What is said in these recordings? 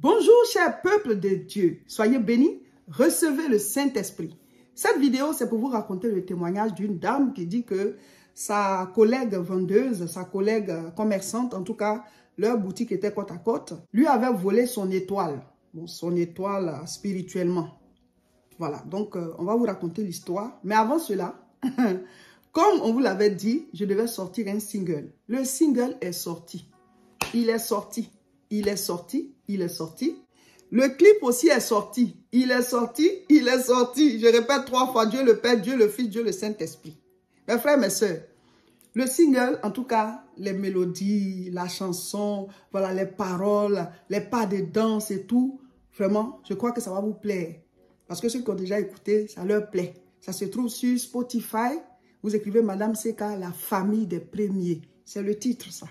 Bonjour, cher peuple de Dieu. Soyez bénis, recevez le Saint-Esprit. Cette vidéo, c'est pour vous raconter le témoignage d'une dame qui dit que sa collègue vendeuse, sa collègue commerçante, en tout cas, leur boutique était côte à côte, lui avait volé son étoile. Bon, son étoile spirituellement. Voilà, donc on va vous raconter l'histoire. Mais avant cela, comme on vous l'avait dit, je devais sortir un single. Le single est sorti. Il est sorti. Il est sorti, il est sorti. Le clip aussi est sorti. Il est sorti, il est sorti. Je répète 3 fois, Dieu le Père, Dieu le Fils, Dieu le Saint-Esprit. Mes frères, mes sœurs, le single, en tout cas, les mélodies, la chanson, voilà, les paroles, les pas de danse et tout, vraiment, je crois que ça va vous plaire. Parce que ceux qui ont déjà écouté, ça leur plaît. Ça se trouve sur Spotify. Vous écrivez Madame Seka, la famille des premiers. C'est le titre, ça.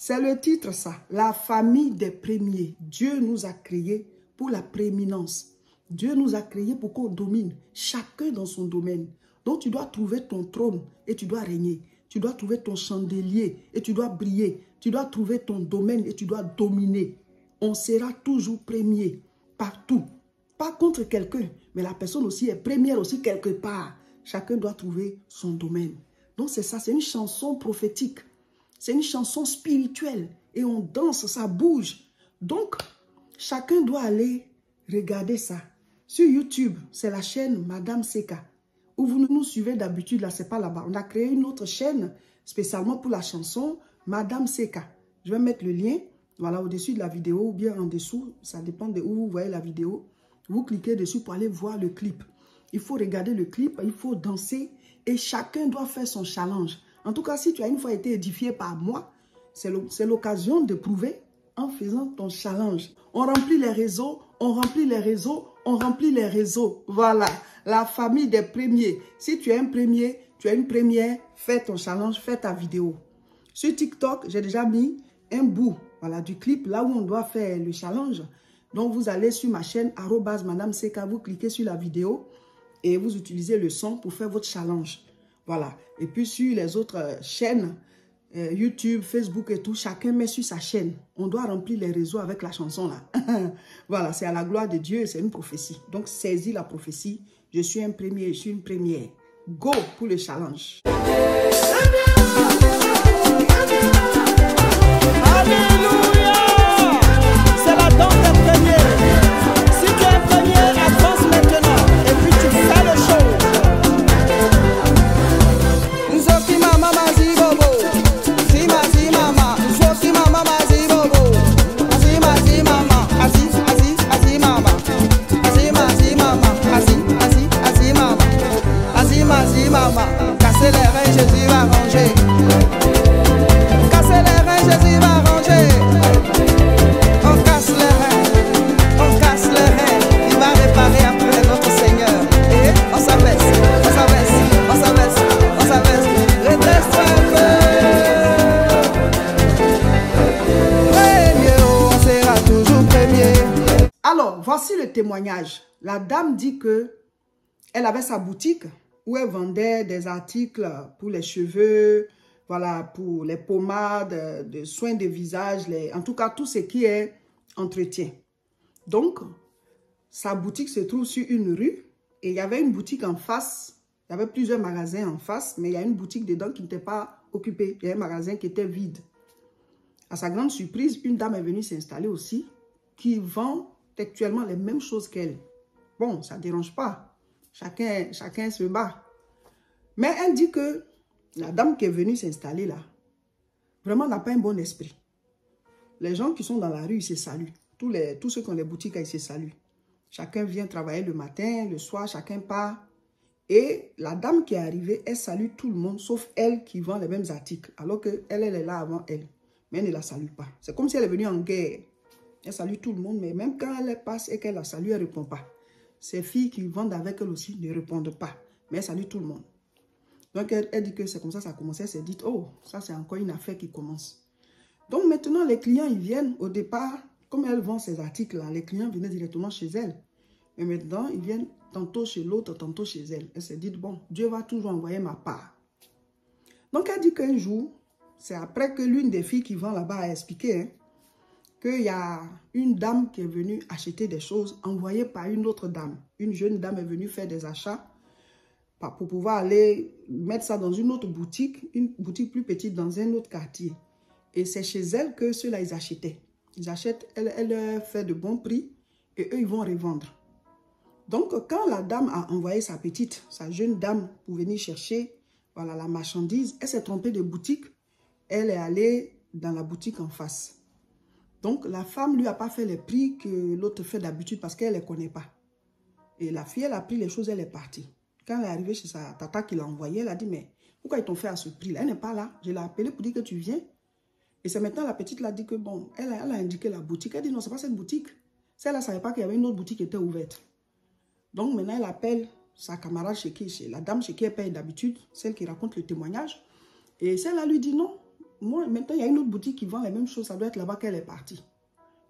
C'est le titre, ça. La famille des premiers. Dieu nous a créés pour la prééminence. Dieu nous a créés pour qu'on domine, chacun dans son domaine. Donc, tu dois trouver ton trône et tu dois régner. Tu dois trouver ton chandelier et tu dois briller. Tu dois trouver ton domaine et tu dois dominer. On sera toujours premier, partout. Pas contre quelqu'un, mais la personne aussi est première aussi quelque part. Chacun doit trouver son domaine. Donc, c'est ça, c'est une chanson prophétique. C'est une chanson spirituelle et on danse, ça bouge. Donc, chacun doit aller regarder ça. Sur YouTube, c'est la chaîne Madame Seka. Où vous nous suivez d'habitude, là, c'est pas là-bas. On a créé une autre chaîne spécialement pour la chanson Madame Seka. Je vais mettre le lien, voilà, au-dessus de la vidéo ou bien en dessous. Ça dépend de où vous voyez la vidéo. Vous cliquez dessus pour aller voir le clip. Il faut regarder le clip, il faut danser et chacun doit faire son challenge. En tout cas, si tu as une fois été édifié par moi, c'est l'occasion de prouver en faisant ton challenge. On remplit les réseaux, on remplit les réseaux, on remplit les réseaux. Voilà, la famille des premiers. Si tu es un premier, tu es une première, fais ton challenge, fais ta vidéo. Sur TikTok, j'ai déjà mis un bout voilà, du clip là où on doit faire le challenge. Donc, vous allez sur ma chaîne, @Madame Seka, vous cliquez sur la vidéo et vous utilisez le son pour faire votre challenge. Voilà. Et puis sur les autres chaînes, YouTube, Facebook et tout, chacun met sur sa chaîne. On doit remplir les réseaux avec la chanson là. Voilà, c'est à la gloire de Dieu, c'est une prophétie. Donc saisis la prophétie. Je suis un premier, je suis une première. Go pour le challenge. Alléluia! C'est la danse des premiers. Si tu es premier, avance maintenant. Et puis tu fais le show. Casser les reins, Jésus va ranger. Casser les reins, Jésus va ranger. On casse les reins, il va réparer après notre Seigneur. Et on s'abaisse, on s'abaisse, on s'abaisse, on s'abaisse. Redresse-toi un peu. Premier, on sera toujours premier. Alors, voici le témoignage. La dame dit que elle avait sa boutique où elle vendait des articles pour les cheveux, voilà, pour les pommades, de soins de visage, en tout cas tout ce qui est entretien. Donc, sa boutique se trouve sur une rue et il y avait une boutique en face. Il y avait plusieurs magasins en face, mais il y a une boutique dedans qui n'était pas occupée. Il y a un magasin qui était vide. À sa grande surprise, une dame est venue s'installer aussi qui vend actuellement les mêmes choses qu'elle. Bon, ça ne dérange pas. Chacun se bat. Mais elle dit que la dame qui est venue s'installer là, vraiment n'a pas un bon esprit. Les gens qui sont dans la rue, ils se saluent. Tous ceux qui ont les boutiques, ils se saluent. Chacun vient travailler le matin, le soir, chacun part. Et la dame qui est arrivée, elle salue tout le monde, sauf elle qui vend les mêmes articles. Alors qu'elle est là avant elle. Mais elle ne la salue pas. C'est comme si elle est venue en guerre. Elle salue tout le monde, mais même quand elle passe et qu'elle la salue, elle ne répond pas. Ces filles qui vendent avec elle aussi ne répondent pas. Mais elle salue tout le monde. Donc, elle dit que c'est comme ça ça a commencé. Elle s'est dit, oh, ça c'est encore une affaire qui commence. Donc, maintenant, les clients, ils viennent au départ, comme elle vend ces articles-là, les clients venaient directement chez elle. Mais maintenant, ils viennent tantôt chez l'autre, tantôt chez elle. Elle s'est dit, bon, Dieu va toujours envoyer ma part. Donc, elle dit qu'un jour, c'est après que l'une des filles qui vend là-bas a expliqué, hein, qu'il y a une dame qui est venue acheter des choses envoyées par une autre dame. Une jeune dame est venue faire des achats pour pouvoir aller mettre ça dans une autre boutique, une boutique plus petite dans un autre quartier. Et c'est chez elle que ceux-là, ils achetaient. Ils achètent, elle fait de bons prix et eux, ils vont revendre. Donc, quand la dame a envoyé sa jeune dame pour venir chercher voilà, la marchandise, elle s'est trompée de boutique. Elle est allée dans la boutique en face. Donc, la femme lui a pas fait les prix que l'autre fait d'habitude parce qu'elle ne les connaît pas. Et la fille, elle a pris les choses, elle est partie. Quand elle est arrivée chez sa tata qui l'a envoyée, elle a dit, mais pourquoi ils t'ont fait à ce prix-là? Elle n'est pas là. Je l'ai appelée pour dire que tu viens. Et c'est maintenant la petite l'a dit que, bon, elle a indiqué la boutique. Elle dit, non, ce n'est pas cette boutique. Celle-là ne savait pas qu'il y avait une autre boutique qui était ouverte. Donc, maintenant, elle appelle sa camarade la dame chez qui elle paye d'habitude, celle qui raconte le témoignage. Et celle-là lui dit, non, moi, maintenant, il y a une autre boutique qui vend les mêmes choses. Ça doit être là-bas qu'elle est partie.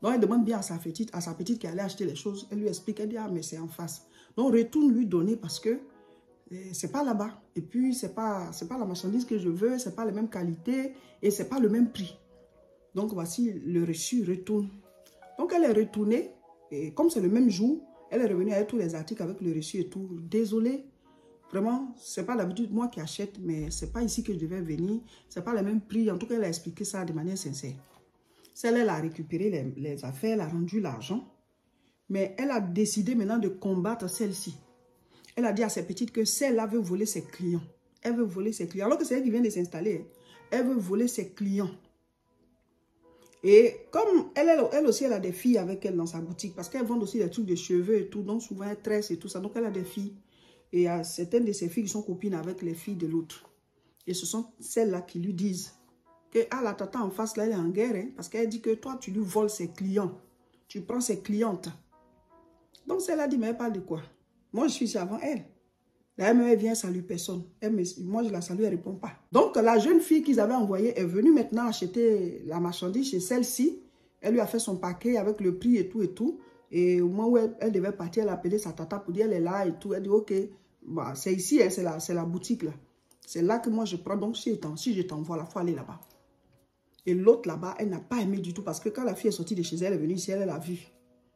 Donc, elle demande bien à sa petite qui allait acheter les choses. Elle lui explique, elle dit, ah, mais c'est en face. Donc, retourne lui donner parce que c'est pas là-bas. Et puis, c'est pas la marchandise que je veux, c'est pas la même qualité et c'est pas le même prix. Donc, voici le reçu, retourne. Donc, elle est retournée et comme c'est le même jour, elle est revenue avec tous les articles avec le reçu et tout. Désolée, vraiment, c'est pas d'habitude moi qui achète, mais c'est pas ici que je devais venir. C'est pas le même prix. En tout cas, elle a expliqué ça de manière sincère. Celle, elle a récupéré les affaires, elle a rendu l'argent. Mais elle a décidé maintenant de combattre celle-ci. Elle a dit à ses petites que celle-là veut voler ses clients. Elle veut voler ses clients. Alors que c'est elle qui vient de s'installer. Elle veut voler ses clients. Et comme elle aussi, elle a des filles avec elle dans sa boutique. Parce qu'elle vend aussi des trucs de cheveux et tout. Donc souvent, elle tresse et tout ça. Donc elle a des filles. Et il y a certaines de ses filles qui sont copines avec les filles de l'autre. Et ce sont celles-là qui lui disent que la tata en face, là, elle est en guerre. Hein, parce qu'elle dit que toi, tu lui voles ses clients. Tu prends ses clientes. Donc celle-là dit, mais elle parle de quoi? Moi, je suis ici avant elle. Là, elle vient, elle salue personne. Moi, je la salue, elle ne répond pas. Donc, la jeune fille qu'ils avaient envoyée est venue maintenant acheter la marchandise chez celle-ci. Elle lui a fait son paquet avec le prix et tout et tout. Et au moment où elle devait partir, elle a appelé sa tata pour dire elle est là et tout. Elle dit, ok, bah, c'est ici, c'est la boutique là. C'est là que moi, je prends. Donc, si je t'envoie, il faut aller là-bas. Et l'autre là-bas, elle n'a pas aimé du tout parce que quand la fille est sortie de chez elle, elle est venue ici, elle l'a vue.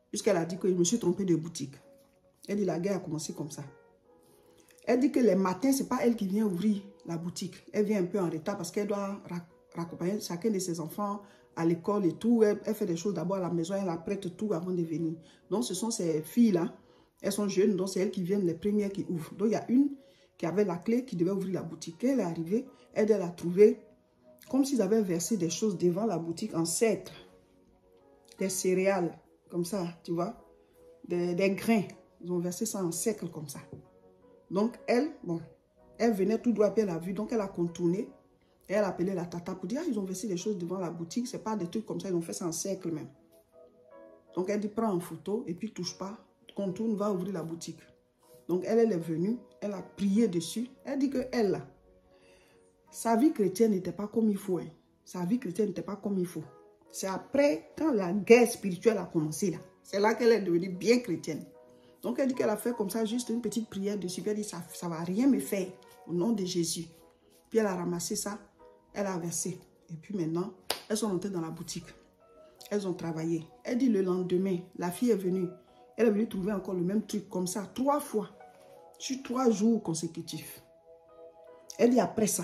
Puisqu'elle a dit que je me suis trompée de boutique. Elle dit la guerre a commencé comme ça. Elle dit que les matins, ce n'est pas elle qui vient ouvrir la boutique. Elle vient un peu en retard parce qu'elle doit raccompagner chacun de ses enfants à l'école et tout. Elle fait des choses d'abord à la maison, elle apprête tout avant de venir. Donc ce sont ces filles-là, elles sont jeunes, donc c'est elles qui viennent les premières qui ouvrent. Donc il y a une qui avait la clé qui devait ouvrir la boutique. Elle est arrivée, elle a trouvé comme s'ils avaient versé des choses devant la boutique en cercle. Des céréales, comme ça, tu vois, des grains. Ils ont versé ça en cercle comme ça. Donc, elle venait tout droit, puis elle a vu. Donc, elle a contourné. Et elle a appelé la tata pour dire, ah, ils ont versé des choses devant la boutique. Ce n'est pas des trucs comme ça, ils ont fait ça en cercle même. Donc, elle dit, prends en photo et puis touche pas. Contourne, va ouvrir la boutique. Donc, elle est venue. Elle a prié dessus. Elle dit que elle, là, sa vie chrétienne n'était pas comme il faut. Hein. Sa vie chrétienne n'était pas comme il faut. C'est après, quand la guerre spirituelle a commencé, là, c'est là qu'elle est devenue bien chrétienne. Donc, elle dit qu'elle a fait comme ça, juste une petite prière dessus. Puis elle dit, ça ne va rien me faire, au nom de Jésus. Puis elle a ramassé ça, elle a versé. Et puis maintenant, elles sont montées dans la boutique. Elles ont travaillé. Elle dit le lendemain, la fille est venue. Elle est venue trouver encore le même truc comme ça, 3 fois, sur 3 jours consécutifs. Elle dit après ça.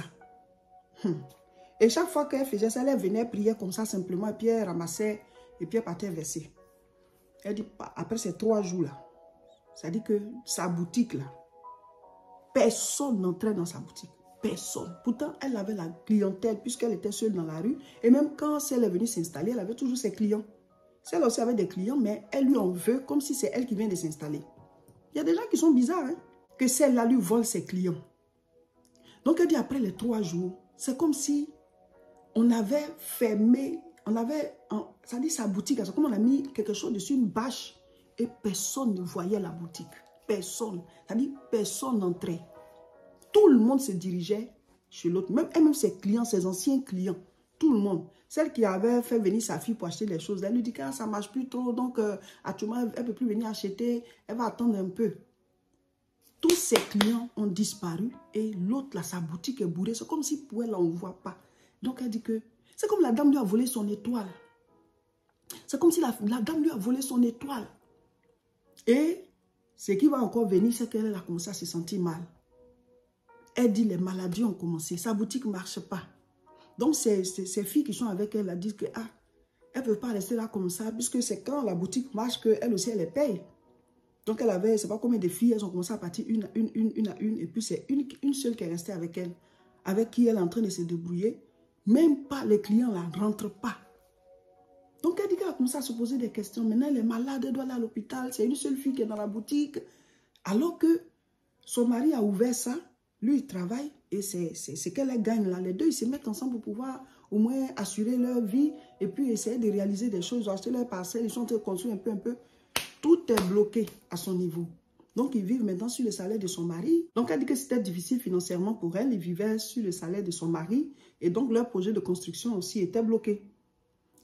Et chaque fois qu'elle faisait ça, elle venait prier comme ça simplement. Et puis elle ramassait, et puis elle partait verser. Elle dit, après ces 3 jours-là, ça dit que sa boutique là, personne n'entrait dans sa boutique. Personne. Pourtant, elle avait la clientèle puisqu'elle était seule dans la rue. Et même quand elle est venue s'installer, elle avait toujours ses clients. Celle aussi avait des clients, mais elle lui en veut comme si c'est elle qui vient de s'installer. Il y a des gens qui sont bizarres, hein, que celle-là lui vole ses clients. Donc, elle dit après les 3 jours, c'est comme si on avait fermé, ça dit sa boutique, c'est comme on a mis quelque chose dessus, une bâche. Et personne ne voyait la boutique. Personne. C'est-à-dire personne n'entrait. Tout le monde se dirigeait chez l'autre. Même ses clients, ses anciens clients. Tout le monde. Celle qui avait fait venir sa fille pour acheter les choses, elle lui dit que ça ne marche plus trop. Donc, actuellement, elle ne peut plus venir acheter. Elle va attendre un peu. Tous ses clients ont disparu. Et l'autre, là, sa boutique est bourrée. C'est comme si pour elle, on ne voit pas. Donc, elle dit que c'est comme la dame lui a volé son étoile. C'est comme si la dame lui a volé son étoile. Et ce qui va encore venir, c'est qu'elle a commencé à se sentir mal. Elle dit, les maladies ont commencé. Sa boutique ne marche pas. Donc, ces filles qui sont avec elle, elles disent que, ah, elles ne peuvent pas rester là comme ça, puisque c'est quand la boutique marche qu'elle aussi, elle les paye. Donc, elle avait, je ne sais pas combien de filles, elles ont commencé à partir une à une, et puis c'est une seule qui est restée avec elle, avec qui elle est en train de se débrouiller. Même pas les clients là, ne rentrent pas. Donc, elle dit qu'elle a commencé à se poser des questions. Maintenant, elle est malade, elle doit aller à l'hôpital. C'est une seule fille qui est dans la boutique. Alors que son mari a ouvert ça, lui, il travaille et c'est ce qu'elle gagne là. Les deux, ils se mettent ensemble pour pouvoir au moins assurer leur vie et puis essayer de réaliser des choses, acheter leur parcelle, ils sont en train de construire un peu. Tout est bloqué à son niveau. Donc, ils vivent maintenant sur le salaire de son mari. Donc, elle dit que c'était difficile financièrement pour elle. Ils vivaient sur le salaire de son mari et donc leur projet de construction aussi était bloqué.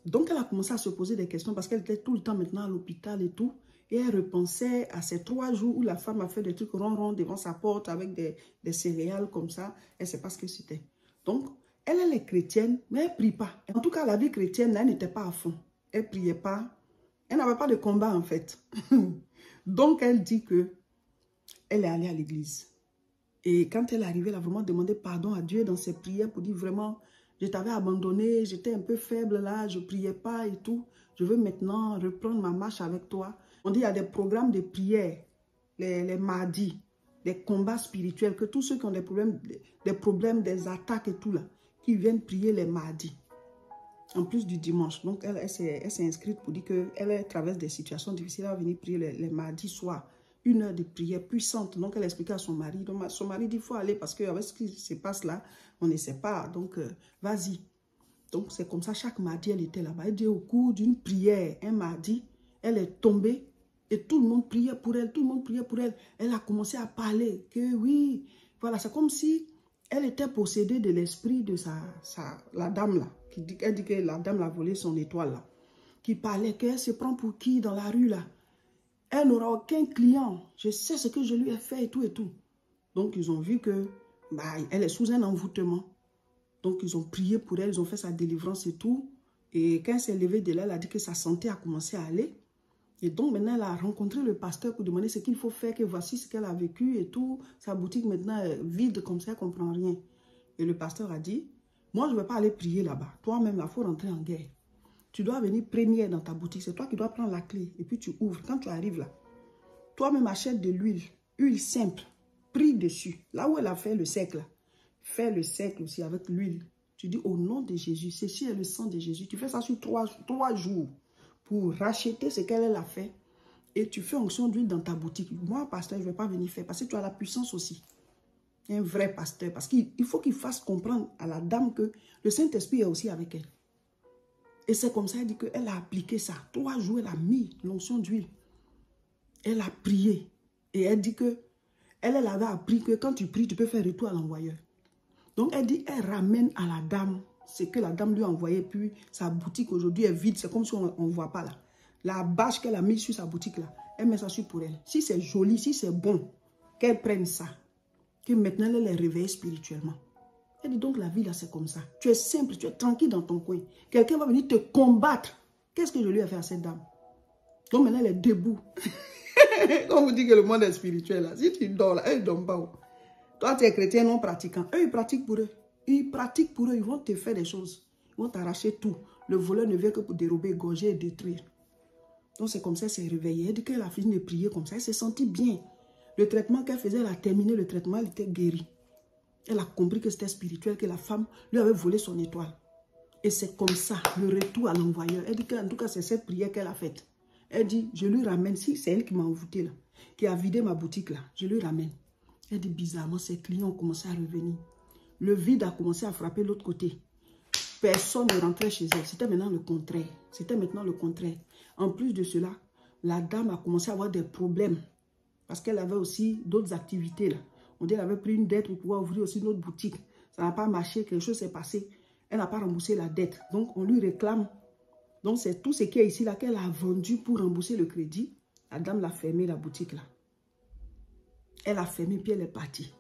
Donc, elle a commencé à se poser des questions parce qu'elle était tout le temps maintenant à l'hôpital et tout. Et elle repensait à ces 3 jours où la femme a fait des trucs ronds devant sa porte avec des céréales comme ça. Elle ne sait pas ce que c'était. Donc, elle est chrétienne, mais elle ne prie pas. En tout cas, la vie chrétienne, elle n'était pas à fond. Elle ne priait pas. Elle n'avait pas de combat en fait. Donc, elle dit que elle est allée à l'église. Et quand elle est arrivée, elle a vraiment demandé pardon à Dieu dans ses prières pour dire vraiment, je t'avais abandonné, j'étais un peu faible là, je ne priais pas et tout. Je veux maintenant reprendre ma marche avec toi. On dit qu'il y a des programmes de prière, les mardis, des combats spirituels, que tous ceux qui ont des problèmes, des attaques et tout là, qui viennent prier les mardis, en plus du dimanche. Donc elle s'est inscrite pour dire qu'elle traverse des situations difficiles, elle va venir prier les mardis soirs. 1 heure de prière puissante. Donc elle expliquait à son mari. Donc son mari dit, il faut aller parce qu'avec ce qui se passe là, on ne sait pas. Donc vas-y. Donc c'est comme ça, chaque mardi, elle était là-bas. Elle dit au cours d'une prière, un mardi, elle est tombée et tout le monde priait pour elle. Tout le monde priait pour elle. Elle a commencé à parler que oui, voilà, c'est comme si elle était possédée de l'esprit de la dame là. Elle dit que la dame l'a volé son étoile là. Qui parlait qu'elle se prend pour qui dans la rue là. Elle n'aura aucun client. Je sais ce que je lui ai fait et tout et tout. Donc, ils ont vu que elle est sous un envoûtement. Donc, ils ont prié pour elle. Ils ont fait sa délivrance et tout. Et quand elle s'est levée de là, elle a dit que sa santé a commencé à aller. Et donc, maintenant, elle a rencontré le pasteur pour demander ce qu'il faut faire, que voici ce qu'elle a vécu et tout. Sa boutique maintenant est vide comme ça, elle ne comprend rien. Et le pasteur a dit, moi, je ne vais pas aller prier là-bas. Toi-même, il faut rentrer en guerre. Tu dois venir première dans ta boutique. C'est toi qui dois prendre la clé. Et puis tu ouvres. Quand tu arrives là, toi-même achète de l'huile. Huile simple. Prie dessus. Là où elle a fait le cercle. Fais le cercle aussi avec l'huile. Tu dis au nom de Jésus. Ceci est le sang de Jésus. Tu fais ça sur 3 jours. Pour racheter ce qu'elle a fait. Et tu fais onction d'huile dans ta boutique. Moi, pasteur, je ne vais pas venir faire. Parce que tu as la puissance aussi. Un vrai pasteur. Parce qu'il faut qu'il fasse comprendre à la dame que le Saint-Esprit est aussi avec elle. Et c'est comme ça, elle dit qu'elle a appliqué ça. 3 jours, elle a mis l'onction d'huile. Elle a prié. Et elle dit que elle avait appris que quand tu pries, tu peux faire retour à l'envoyeur. Donc, elle dit, elle ramène à la dame ce que la dame lui a envoyé. Puis, sa boutique aujourd'hui est vide. C'est comme si on ne voit pas là. La bâche qu'elle a mise sur sa boutique là, elle met ça sur pour elle. Si c'est joli, si c'est bon, qu'elle prenne ça. Que maintenant, elle est réveillée spirituellement. Elle dit donc la vie là c'est comme ça. Tu es simple, tu es tranquille dans ton coin. Quelqu'un va venir te combattre. Qu'est-ce que je lui ai fait à cette dame? Donc maintenant elle est debout. Quand on vous dit que le monde est spirituel là, si tu dors là, eux ils ne dorment pas. Toi tu es chrétien non pratiquant. Eux ils pratiquent pour eux. Ils pratiquent pour eux, ils vont te faire des choses. Ils vont t'arracher tout. Le voleur ne vient que pour dérober, égorger et détruire. Donc c'est comme ça, elle s'est réveillée. Elle dit qu'elle a fini de prier comme ça. Elle s'est sentie bien. Le traitement qu'elle faisait, elle a terminé le traitement, elle était guérie. Elle a compris que c'était spirituel, que la femme lui avait volé son étoile. Et c'est comme ça, le retour à l'envoyeur. Elle dit qu'en tout cas, c'est cette prière qu'elle a faite. Elle dit, je lui ramène, si c'est elle qui m'a envoûté là, qui a vidé ma boutique là, je lui ramène. Elle dit, bizarrement, ses clients ont commencé à revenir. Le vide a commencé à frapper l'autre côté. Personne ne rentrait chez elle. C'était maintenant le contraire. C'était maintenant le contraire. En plus de cela, la dame a commencé à avoir des problèmes. Parce qu'elle avait aussi d'autres activités là. On dit qu'elle avait pris une dette pour pouvoir ouvrir aussi une autre boutique. Ça n'a pas marché, quelque chose s'est passé. Elle n'a pas remboursé la dette. Donc, on lui réclame. Donc, c'est tout ce qui est ici là qu'elle a vendu pour rembourser le crédit. La dame l'a fermé, la boutique là. Elle a fermé, puis elle est partie.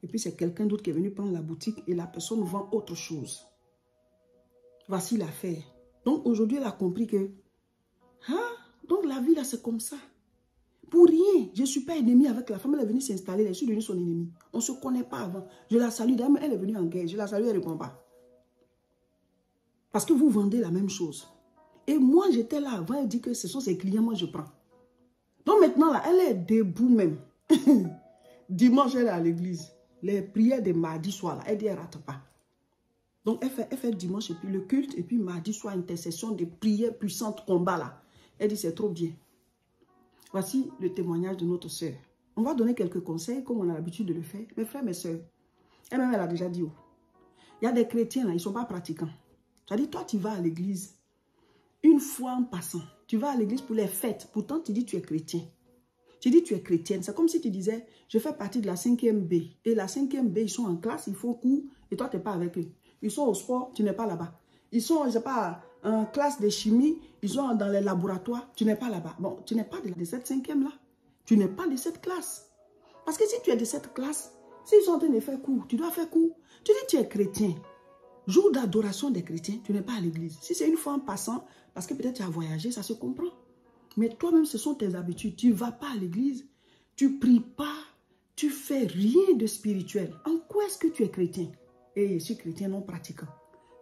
Et puis, c'est quelqu'un d'autre qui est venu prendre la boutique et la personne vend autre chose. Voici l'affaire. Donc, aujourd'hui, elle a compris que Hein? Donc la vie là, c'est comme ça. Pour rien, je ne suis pas ennemi avec la femme. Elle est venue s'installer, je suis devenue son ennemi. On ne se connaît pas avant. Je la salue, d'ailleurs, elle est venue en guerre. Je la salue, elle ne répond pas. Parce que vous vendez la même chose. Et moi, j'étais là avant, elle dit que ce sont ses clients, moi je prends. Donc maintenant, là, elle est debout même. Dimanche, elle est à l'église. Les prières de mardi soir, là, elle dit, elle ne rate pas. Donc, elle fait dimanche et puis le culte, et puis mardi soir, intercession de prières puissantes, combat là. Elle dit, c'est trop bien. Voici le témoignage de notre sœur. On va donner quelques conseils, comme on a l'habitude de le faire. Mes frères, mes sœurs, elle-même, elle a déjà dit, oh, il y a des chrétiens, là, ils ne sont pas pratiquants. C'est-à-dire, toi, tu vas à l'église, une fois en passant, tu vas à l'église pour les fêtes. Pourtant, tu dis tu es chrétien. Tu dis tu es chrétienne. C'est comme si tu disais, je fais partie de la 5e B. Et la 5e B, ils sont en classe, ils font cours, et toi, tu n'es pas avec eux. Ils sont au sport, tu n'es pas là-bas. Ils sont, je ne sais pas, en classe de chimie, ils sont dans les laboratoires, tu n'es pas là-bas. Bon, tu n'es pas de cette 5e-là. Tu n'es pas de cette classe. Parce que si tu es de cette classe, s'ils sont en train de faire cours, tu dois faire cours. Tu dis tu es chrétien. Jour d'adoration des chrétiens, tu n'es pas à l'église. Si c'est une fois en passant, parce que peut-être tu as voyagé, ça se comprend. Mais toi-même, ce sont tes habitudes. Tu ne vas pas à l'église, tu ne pries pas, tu fais rien de spirituel. En quoi est-ce que tu es chrétien? Et je suis chrétien non pratiquant.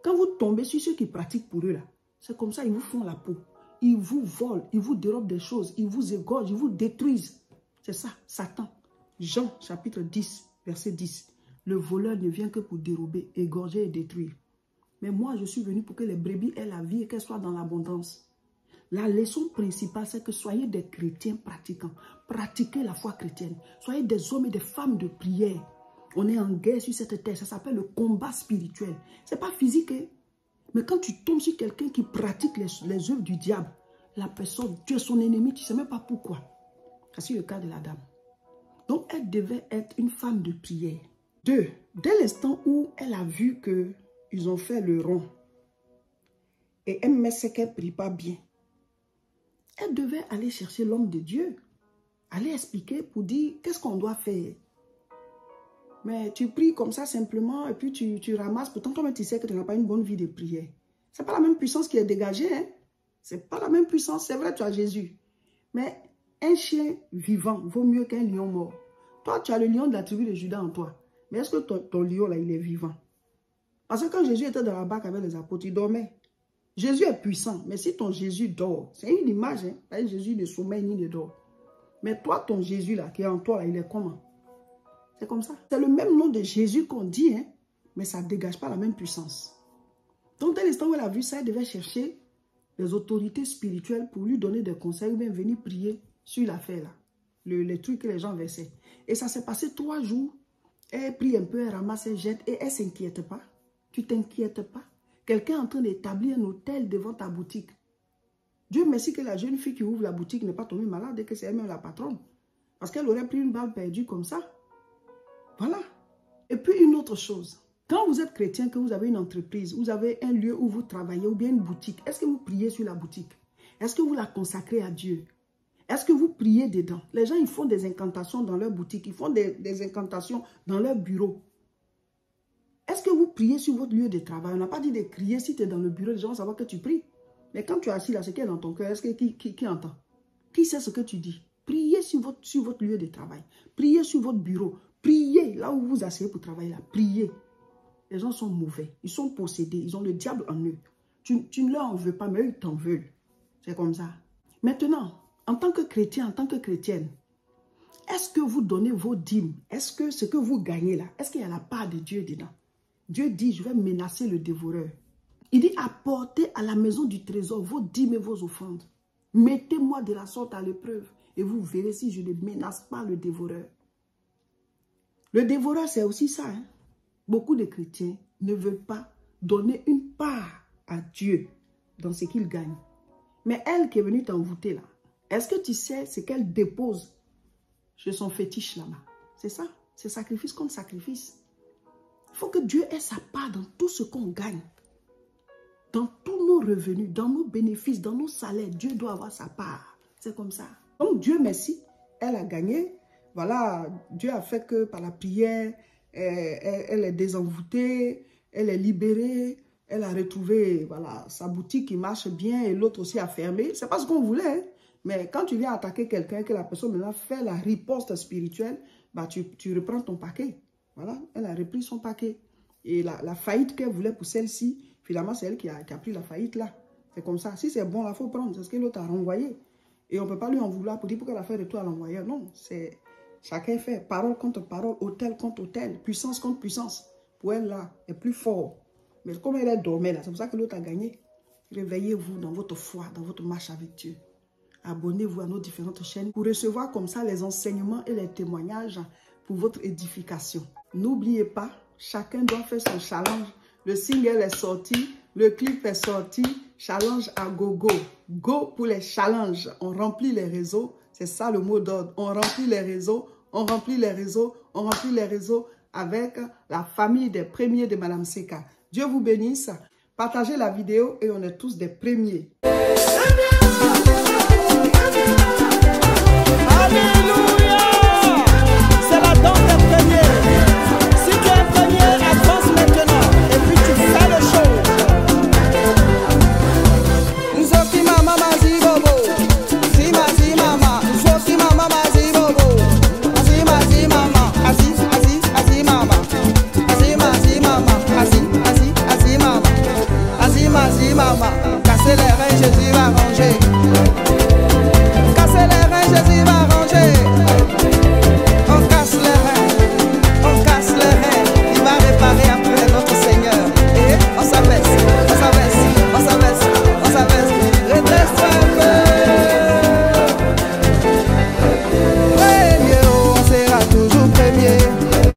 Quand vous tombez sur ceux qui pratiquent pour eux, là, c'est comme ça, ils vous font la peau. Ils vous volent, ils vous dérobent des choses, ils vous égorgent, ils vous détruisent. C'est ça, Satan. Jean, chapitre 10, verset 10. Le voleur ne vient que pour dérober, égorger et détruire. Mais moi, je suis venu pour que les brebis aient la vie et qu'elles soient dans l'abondance. La leçon principale, c'est que soyez des chrétiens pratiquants. Pratiquez la foi chrétienne. Soyez des hommes et des femmes de prière. On est en guerre sur cette terre. Ça s'appelle le combat spirituel. Ce n'est pas physique. Hein? Mais quand tu tombes sur quelqu'un qui pratique les œuvres du diable, la personne, tu es son ennemi, tu ne sais même pas pourquoi. C'est le cas de la dame. Donc, elle devait être une femme de prière. 2. Dès l'instant où elle a vu qu'ils ont fait le rond, et elle sait qu'elle ne prie pas bien, elle devait aller chercher l'homme de Dieu, aller expliquer pour dire qu'est-ce qu'on doit faire. Mais tu pries comme ça simplement et puis tu ramasses. Pourtant, toi-même, tu sais que tu n'as pas une bonne vie de prière. Ce n'est pas la même puissance qui est dégagée. Hein? Ce n'est pas la même puissance. C'est vrai, tu as Jésus. Mais un chien vivant vaut mieux qu'un lion mort. Toi, tu as le lion de la tribu de Juda en toi. Mais est-ce que ton lion, là, il est vivant? Parce que quand Jésus était dans la barque avec les apôtres, il dormait. Jésus est puissant. Mais si ton Jésus dort, c'est une image. Hein? Jésus ne sommeille ni ne dort. Mais toi, ton Jésus, là, qui est en toi, là, il est comment? C'est comme ça. C'est le même nom de Jésus qu'on dit, hein, mais ça ne dégage pas la même puissance. Donc, dès l'instant où elle a vu ça, elle devait chercher les autorités spirituelles pour lui donner des conseils ou bien venir prier sur l'affaire là. Les trucs que les gens versaient. Et ça s'est passé 3 jours. Elle prie un peu, elle ramasse, elle jette et elle ne s'inquiète pas. Tu ne t'inquiètes pas. Quelqu'un est en train d'établir un hôtel devant ta boutique. Dieu merci que la jeune fille qui ouvre la boutique n'est pas tombée malade et que c'est elle-même la patronne. Parce qu'elle aurait pris une balle perdue comme ça. Voilà. Et puis une autre chose. Quand vous êtes chrétien, que vous avez une entreprise, vous avez un lieu où vous travaillez ou bien une boutique, est-ce que vous priez sur la boutique? Est-ce que vous la consacrez à Dieu? Est-ce que vous priez dedans? Les gens, ils font des incantations dans leur boutique, ils font des incantations dans leur bureau. Est-ce que vous priez sur votre lieu de travail? On n'a pas dit de crier si tu es dans le bureau, les gens vont savoir que tu pries. Mais quand tu es assis là, c'est qui est dans ton cœur? Est-ce que qui entend? Qui sait ce que tu dis? Priez sur votre lieu de travail. Priez sur votre bureau. Priez là où vous vous asseyez pour travailler là. Priez. Les gens sont mauvais. Ils sont possédés. Ils ont le diable en eux. Tu ne leur en veux pas, mais eux, ils t'en veulent. C'est comme ça. Maintenant, en tant que chrétien, en tant que chrétienne, est-ce que vous donnez vos dîmes? Est-ce que ce que vous gagnez là, est-ce qu'il y a la part de Dieu dedans? Dieu dit, je vais menacer le dévoreur. Il dit, apportez à la maison du trésor vos dîmes et vos offrandes. Mettez-moi de la sorte à l'épreuve et vous verrez si je ne menace pas le dévoreur. Le dévoreur, c'est aussi ça. Hein? Beaucoup de chrétiens ne veulent pas donner une part à Dieu dans ce qu'ils gagnent. Mais elle qui est venue t'envoûter là, est-ce que tu sais ce qu'elle dépose chez son fétiche là-bas? C'est ça. C'est sacrifice contre sacrifice. Il faut que Dieu ait sa part dans tout ce qu'on gagne. Dans tous nos revenus, dans nos bénéfices, dans nos salaires, Dieu doit avoir sa part. C'est comme ça. Donc Dieu merci, elle a gagné. Voilà, Dieu a fait que par la prière, elle est désenvoûtée, elle est libérée. elle a retrouvé voilà, sa boutique qui marche bien et l'autre aussi a fermé. C'est pas ce qu'on voulait. Hein? Mais quand tu viens attaquer quelqu'un, que la personne maintenant fait la riposte spirituelle, bah tu reprends ton paquet. Voilà, elle a repris son paquet. Et la faillite qu'elle voulait pour celle-ci, finalement, c'est elle qui a pris la faillite là. C'est comme ça. Si c'est bon, il faut prendre. C'est ce que l'autre a renvoyé. Et on ne peut pas lui en vouloir pour dire pourquoi elle a fait retour à l'envoyeur. Non, c'est chacun fait parole contre parole, hôtel contre hôtel, puissance contre puissance. Pour elle là, elle est plus fort. Mais comme elle est dormée là, c'est pour ça que l'autre a gagné. Réveillez-vous dans votre foi, dans votre marche avec Dieu. Abonnez-vous à nos différentes chaînes pour recevoir comme ça les enseignements et les témoignages pour votre édification. N'oubliez pas, chacun doit faire son challenge. Le single est sorti, le clip est sorti, challenge à gogo. Go pour les challenges. On remplit les réseaux, c'est ça le mot d'ordre. On remplit les réseaux, on remplit les réseaux, on remplit les réseaux avec la famille des premiers de Madame Seka. Dieu vous bénisse. Partagez la vidéo et on est tous des premiers. Alléluia! C'est la danse des premiers. Si tu es premier, avance maintenant. Et puis tu fais le show. Nzoki mama mazi bobo. Mazi mama. Nzoki mama mazi bobo. Mazi mama. Azi mama. Mazi mama. Azi mama.